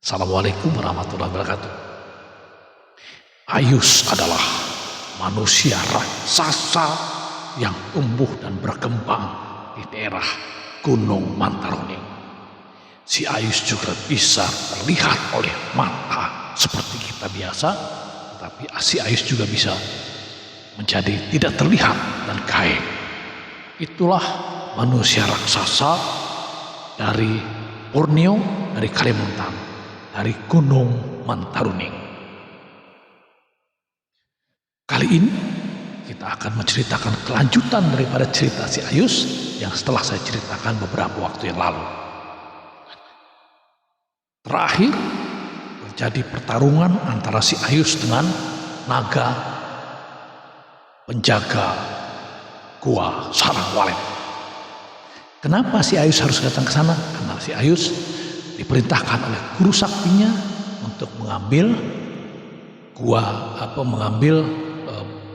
Assalamualaikum warahmatullahi wabarakatuh. Ayus adalah manusia raksasa yang tumbuh dan berkembang di daerah Gunung Mantaruning. Si Ayus juga bisa terlihat oleh mata seperti kita biasa, tetapi si Ayus juga bisa menjadi tidak terlihat dan gaib. Itulah manusia raksasa dari Borneo, dari Kalimantan, dari Gunung Mantaruning. Kali ini kita akan menceritakan kelanjutan daripada cerita si Ayus yang setelah saya ceritakan beberapa waktu yang lalu. Terakhir terjadi pertarungan antara si Ayus dengan naga penjaga gua Sarang Walet. Kenapa si Ayus harus datang ke sana? Karena si Ayus diperintahkan oleh guru saktinya untuk mengambil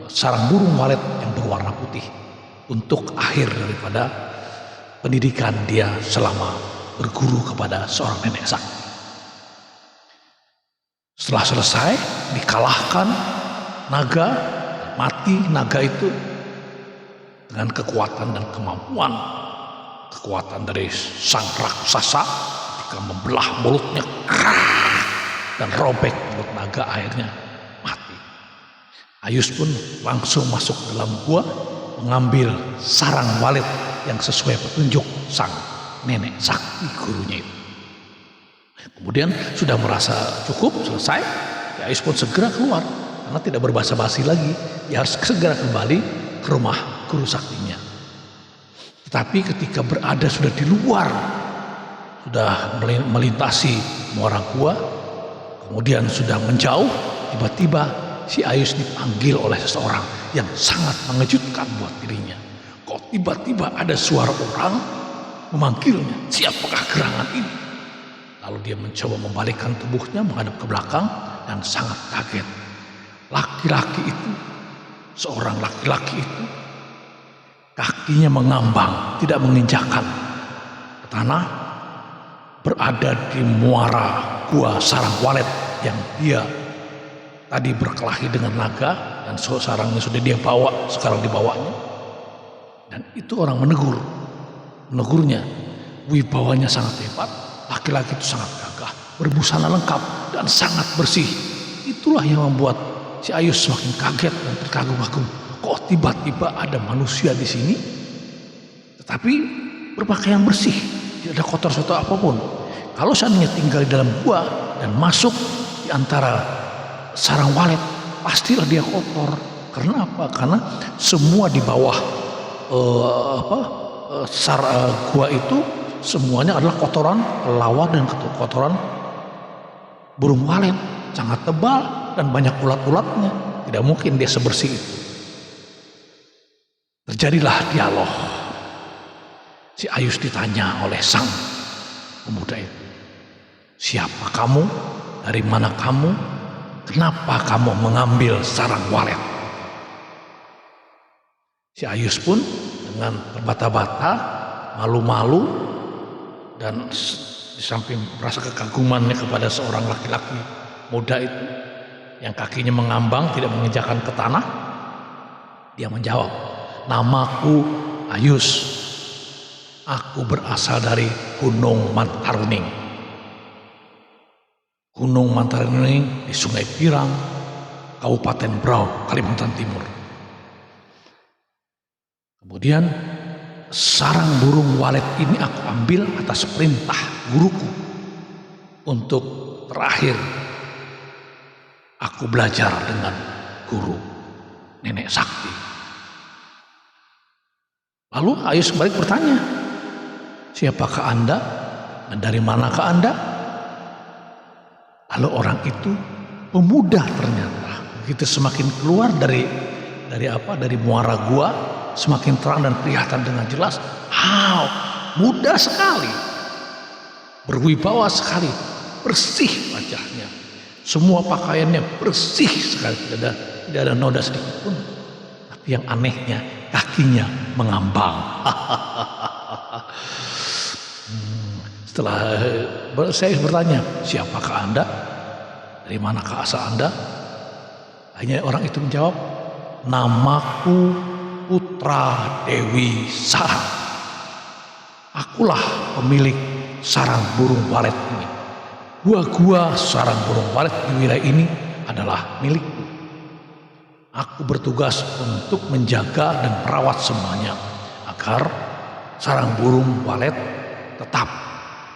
sarang burung walet yang berwarna putih untuk akhir daripada pendidikan dia selama berguru kepada seorang nenek sakti. Setelah selesai dikalahkan naga, mati naga itu dengan kekuatan dan kekuatan dari sang raksasa ketika membelah mulutnya dan robek mulut naga, akhirnya mati. Ayus pun langsung masuk dalam gua mengambil sarang walet yang sesuai petunjuk sang nenek sakti gurunya itu. Kemudian sudah merasa cukup selesai, Ayus pun segera keluar karena tidak berbasa-basi lagi. Dia harus segera kembali ke rumah guru saktinya. Tetapi ketika berada sudah di luar, sudah melintasi muara gua, kemudian sudah menjauh, tiba-tiba si Ayus dipanggil oleh seseorang yang sangat mengejutkan buat dirinya. Kok tiba-tiba ada suara orang memanggilnya, siapakah gerangan ini? Lalu dia mencoba membalikkan tubuhnya menghadap ke belakang dan sangat kaget. Seorang laki-laki itu kakinya mengambang, tidak menginjakkan ke tanah, berada di muara gua Sarang Walet yang dia tadi berkelahi dengan naga dan sarangnya sudah dia bawa, sekarang dibawanya. Dan itu orang menegurnya, wibawanya sangat hebat, laki-laki itu sangat gagah, berbusana lengkap dan sangat bersih. Itulah yang membuat si Ayus semakin kaget dan terkagum-kagum. Kok tiba-tiba ada manusia di sini, tetapi berpakaian bersih, tidak ada kotor suatu apapun. Kalau seandainya tinggal di dalam gua dan masuk di antara sarang walet, pastilah dia kotor. Karena apa? Karena semua di bawah gua itu semuanya adalah kotoran kelelawar dan kotoran burung walet, sangat tebal dan banyak ulat-ulatnya. Tidak mungkin dia sebersih itu. Terjadilah dialog. Si Ayus ditanya oleh sang pemuda itu, siapa kamu? Dari mana kamu? Kenapa kamu mengambil sarang walet? Si Ayus pun dengan terbata-bata, malu-malu, dan di samping merasa kekagumannya kepada seorang laki-laki muda itu yang kakinya mengambang, tidak menginjakkan ke tanah, dia menjawab, namaku Ayus. Aku berasal dari Gunung Mantaruning. Gunung Mantaruning di Sungai Pirang, Kabupaten Berau, Kalimantan Timur. Kemudian sarang burung walet ini aku ambil atas perintah guruku untuk terakhir aku belajar dengan guru nenek sakti. Lalu Ayus balik bertanya, siapakah Anda dan dari manakah Anda? Lalu orang itu pemuda ternyata. Begitu semakin keluar dari muara gua, semakin terang dan kelihatan dengan jelas. Muda sekali, berwibawa sekali, bersih wajahnya, semua pakaiannya bersih sekali, tidak ada noda sedikit pun. Tapi yang anehnya kakinya mengambang. Setelah saya bertanya, siapakah Anda? Dari manakah asal Anda? Akhirnya orang itu menjawab, namaku Putra Dewi Sarang. Akulah pemilik sarang burung walet ini. Gua-gua sarang burung walet di wilayah ini adalah milikku. Aku bertugas untuk menjaga dan merawat semuanya agar sarang burung walet tetap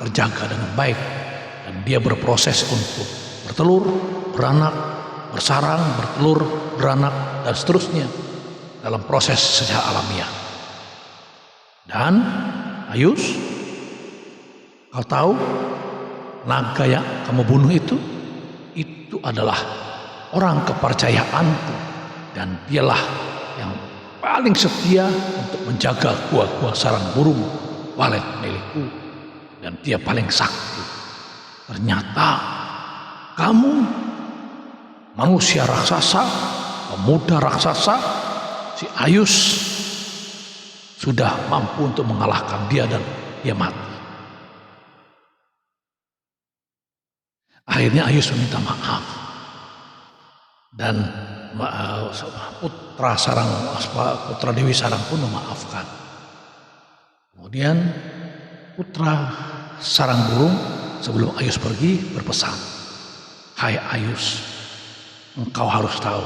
terjaga dengan baik dan dia berproses untuk bertelur, beranak, bersarang, bertelur, beranak, dan seterusnya dalam proses secara alamiah. Dan Ayus, kau tahu naga yang kamu bunuh itu adalah orang kepercayaanku dan dialah yang paling setia untuk menjaga gua-gua sarang burung walet milikku dan dia paling sakti. Ternyata kamu manusia raksasa, pemuda raksasa, si Ayus sudah mampu untuk mengalahkan dia dan dia mati. Akhirnya Ayus meminta maaf dan putra Dewi Sarang pun memaafkan. Kemudian putra sarang burung sebelum Ayus pergi berpesan, hai Ayus, engkau harus tahu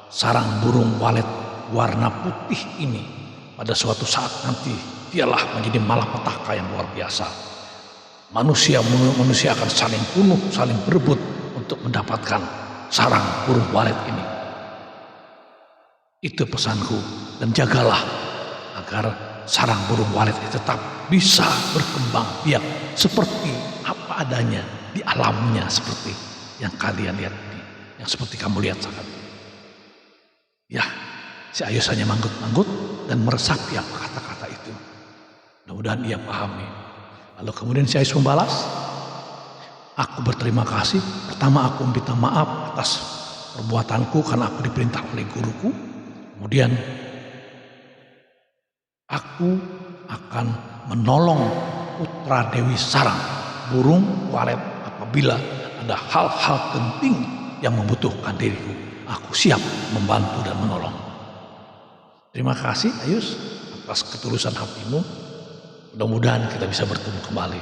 sarang burung walet warna putih ini pada suatu saat nanti dialah menjadi malapetaka yang luar biasa. Manusia akan saling bunuh, saling berebut untuk mendapatkan sarang burung walet ini. Itu pesanku, dan jagalah agar sarang burung walet itu tetap bisa berkembang biak seperti apa adanya di alamnya, seperti yang kalian lihat ini, yang seperti kamu lihat saat ini. Ya, si Ayus hanya manggut-manggut dan meresapi apa kata-kata itu. Mudah-mudahan ia pahami. Lalu kemudian si Ayus membalas, aku berterima kasih. Pertama aku minta maaf atas perbuatanku karena aku diperintah oleh guruku. Kemudian aku akan menolong putra Dewi Sarang, burung walet, apabila ada hal-hal penting yang membutuhkan diriku. Aku siap membantu dan menolong. Terima kasih Ayus atas ketulusan hatimu. Mudah-mudahan kita bisa bertemu kembali.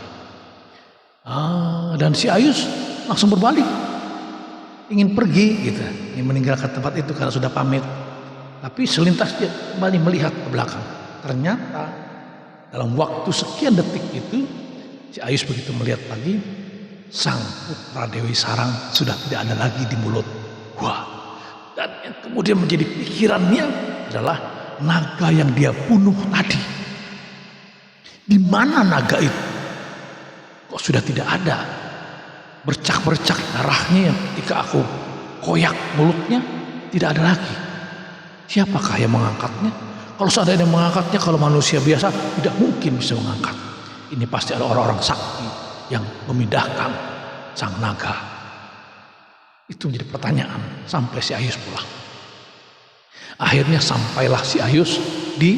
Dan si Ayus langsung berbalik, ingin pergi gitu, ingin meninggalkan tempat itu karena sudah pamit. Tapi selintas dia kembali melihat ke belakang. Ternyata dalam waktu sekian detik itu, si Ayus begitu melihat lagi, sang putra Dewi Sarang sudah tidak ada lagi di mulut gua. Dan yang kemudian menjadi pikirannya adalah naga yang dia bunuh tadi. Di mana naga itu? Kok sudah tidak ada? Bercak-bercak darahnya yang ketika aku koyak mulutnya tidak ada lagi. Siapakah yang mengangkatnya? Kalau seandainya mengangkatnya, kalau manusia biasa tidak mungkin bisa mengangkat. Ini pasti ada orang-orang sakti yang memindahkan sang naga. Itu menjadi pertanyaan sampai si Ayus pulang. Akhirnya sampailah si Ayus di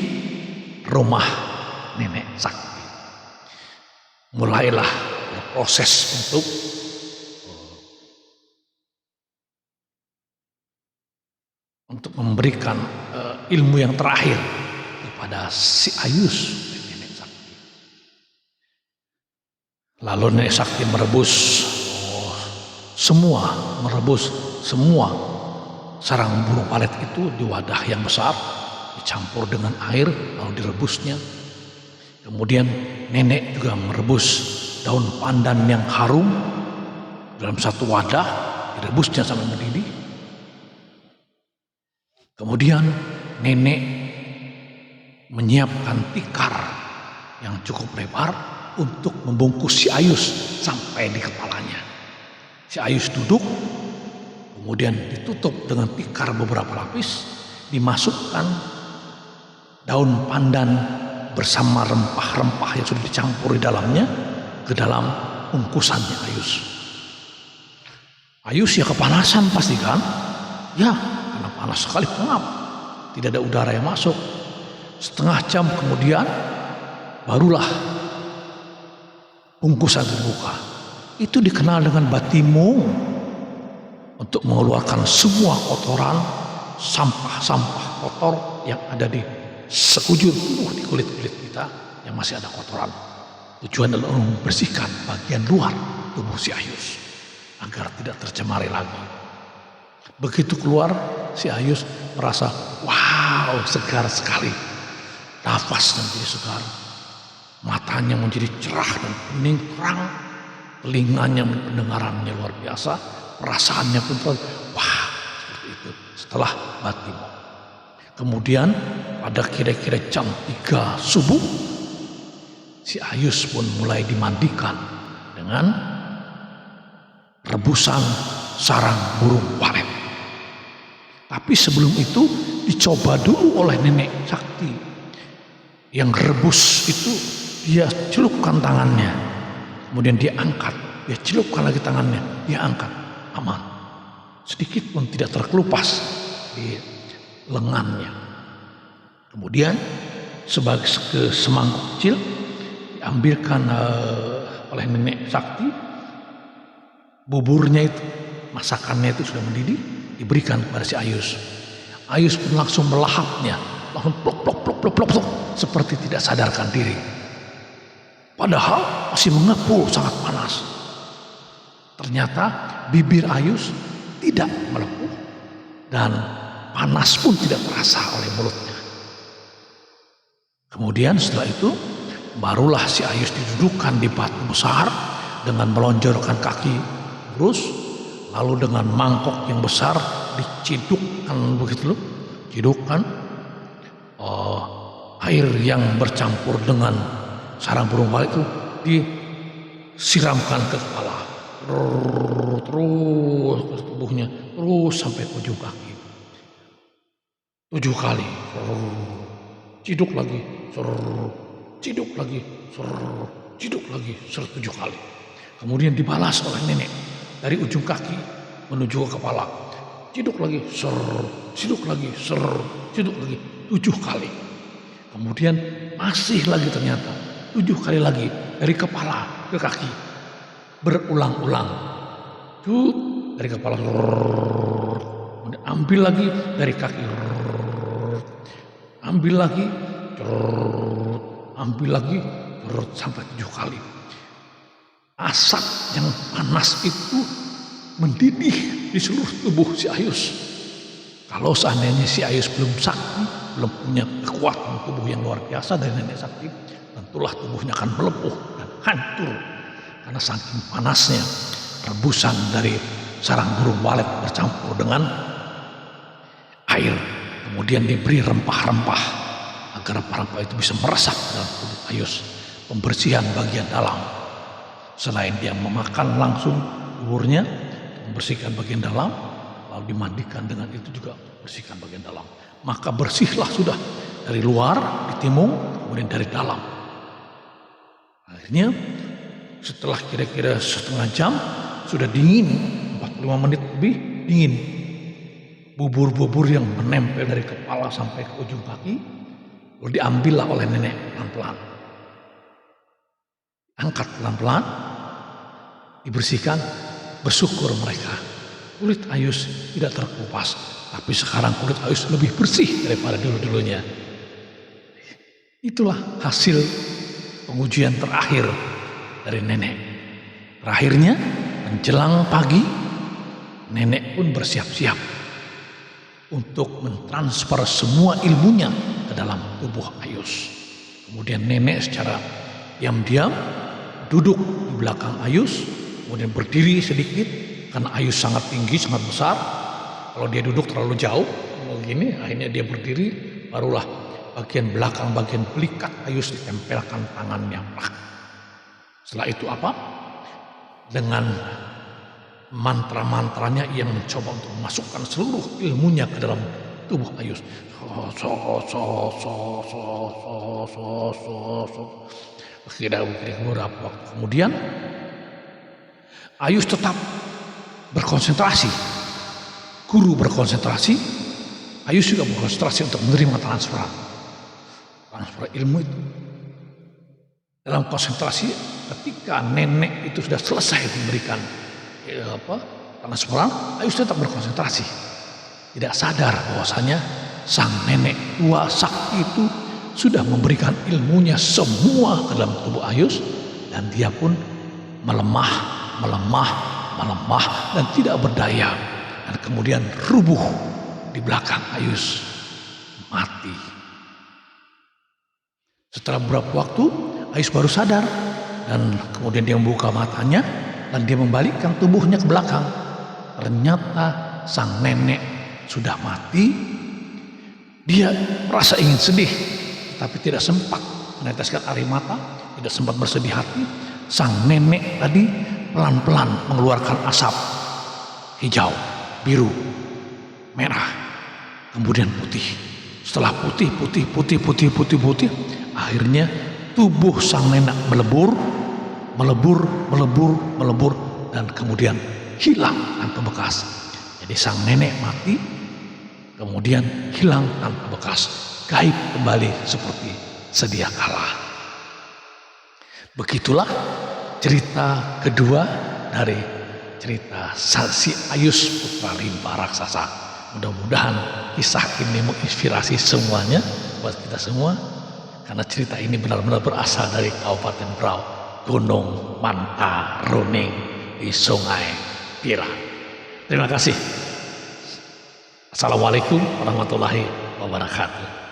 rumah nenek sakti. Mulailah proses untuk memberikan ilmu yang terakhir kepada si Ayus, nenek sakti. Lalu nenek sakti merebus semua sarang burung walet itu di wadah yang besar, dicampur dengan air lalu direbusnya. Kemudian nenek juga merebus daun pandan yang harum dalam satu wadah, direbusnya sampai mendidih. Kemudian nenek menyiapkan tikar yang cukup lebar untuk membungkus si Ayus sampai di kepalanya. Si Ayus duduk, kemudian ditutup dengan tikar beberapa lapis, dimasukkan daun pandan bersama rempah-rempah yang sudah dicampur di dalamnya ke dalam bungkusannya Ayus. Ayus ya kepanasan pasti kan? Ya, karena panas sekali, pengap. Tidak ada udara yang masuk. Setengah jam kemudian barulah bungkusan terbuka. Itu dikenal dengan batimung, untuk mengeluarkan semua kotoran, sampah-sampah kotor yang ada di sekujur tubuh, di kulit-kulit kita yang masih ada kotoran. Tujuan adalah membersihkan bagian luar tubuh si Ayus agar tidak tercemari lagi. Begitu keluar, si Ayus merasa, wow, segar sekali. Nafasnya menjadi segar, matanya menjadi cerah dan kuning terang, telinganya pendengarannya luar biasa, perasaannya pun wah, seperti itu setelah batimung. Kemudian pada kira-kira jam 3 subuh, si Ayus pun mulai dimandikan dengan rebusan sarang burung walet. Tapi sebelum itu dicoba dulu oleh nenek sakti. Yang rebus itu dia celupkan tangannya, kemudian dia angkat, dia celupkan lagi tangannya, dia angkat, aman. Sedikit pun tidak terkelupas di lengannya. Kemudian sebagai semangkuk kecil diambilkan oleh nenek sakti, buburnya itu, masakannya itu sudah mendidih, diberikan kepada si Ayus. Ayus pun langsung melahapnya, langsung plok plok plok plok plok plok, seperti tidak sadarkan diri. Padahal masih mengepul, sangat panas. Ternyata bibir Ayus tidak melepuh dan panas pun tidak terasa oleh mulutnya. Kemudian setelah itu barulah si Ayus didudukkan di batu besar dengan melonjorkan kaki lurus, lalu dengan mangkok yang besar dicidukkan begitu loh, cidukkan air yang bercampur dengan sarang burung walet itu disiramkan ke kepala, terus ke tubuhnya, terus sampai ke ujung kaki 7 kali, ciduk lagi, ciduk lagi, ciduk lagi 7 kali. Kemudian dibalas oleh nenek dari ujung kaki menuju ke kepala, ciduk lagi, ciduk lagi, ciduk lagi 7 kali. Kemudian masih lagi ternyata 7 kali lagi dari kepala ke kaki, berulang-ulang. Cuk, dari kepala, kemudian ambil lagi dari kaki, ambil lagi, ambil lagi, sampai 7 kali. Asap yang panas itu mendidih di seluruh tubuh si Ayus. Kalau seandainya si Ayus belum sakti, belum punya kekuatan tubuh yang luar biasa dari nenek sakti, tentulah tubuhnya akan melepuh dan hancur karena saking panasnya rebusan dari sarang burung walet bercampur dengan air. Kemudian diberi rempah-rempah agar rempah-rempah itu bisa meresap dalam tubuh Ayus, pembersihan bagian dalam. Selain dia memakan langsung buburnya, membersihkan bagian dalam, lalu dimandikan dengan itu juga bersihkan bagian dalam. Maka bersihlah sudah dari luar ditimung, kemudian dari dalam. Akhirnya setelah kira-kira setengah jam sudah dingin, 45 menit lebih dingin. Bubur-bubur yang menempel dari kepala sampai ke ujung kaki lalu diambillah oleh nenek pelan-pelan. Angkat pelan-pelan, dibersihkan, bersyukur mereka. Kulit Ayus tidak terkelupas, tapi sekarang kulit Ayus lebih bersih daripada dulu-dulunya. Itulah hasil pengujian terakhir dari nenek. Terakhirnya menjelang pagi, nenek pun bersiap-siap untuk mentransfer semua ilmunya ke dalam tubuh Ayus. Kemudian nenek secara diam-diam duduk di belakang Ayus, kemudian berdiri sedikit karena Ayus sangat tinggi, sangat besar. Kalau dia duduk terlalu jauh begini, akhirnya dia berdiri, barulah bagian belakang, bagian belikat Ayus ditempelkan tangannya. Setelah itu apa? Dengan mantra-mantranya ia mencoba untuk memasukkan seluruh ilmunya ke dalam tubuh Ayus. Kira-kira beberapa waktu kemudian Ayus tetap berkonsentrasi. Guru berkonsentrasi, Ayus juga berkonsentrasi untuk menerima transfer ilmu itu. dalam konsentrasi ketika nenek itu sudah selesai memberikan transferan, Ayus tetap berkonsentrasi. Tidak sadar bahwasanya sang nenek tua sakti itu sudah memberikan ilmunya semua ke dalam tubuh Ayus, dan dia pun melemah dan tidak berdaya, dan kemudian rubuh di belakang Ayus, mati. Setelah beberapa waktu Ayus baru sadar, dan kemudian dia membuka matanya dan dia membalikkan tubuhnya ke belakang. Ternyata sang nenek sudah mati. Dia merasa ingin sedih, tapi tidak sempat meneteskan air mata, tidak sempat bersedih hati. Sang nenek tadi pelan-pelan mengeluarkan asap hijau, biru, merah, kemudian putih. Setelah putih, akhirnya tubuh sang nenek melebur, dan kemudian hilang tanpa bekas. Jadi sang nenek mati, kemudian hilang tanpa bekas, gaib kembali seperti sedia kala. Begitulah cerita kedua dari cerita si Ayus putra limpa raksasa. Mudah-mudahan kisah ini menginspirasi semuanya buat kita semua, karena cerita ini benar-benar berasal dari Kabupaten Berau, Gunung Manta Runing di Sungai Pira. Terima kasih. Assalamualaikum warahmatullahi wabarakatuh.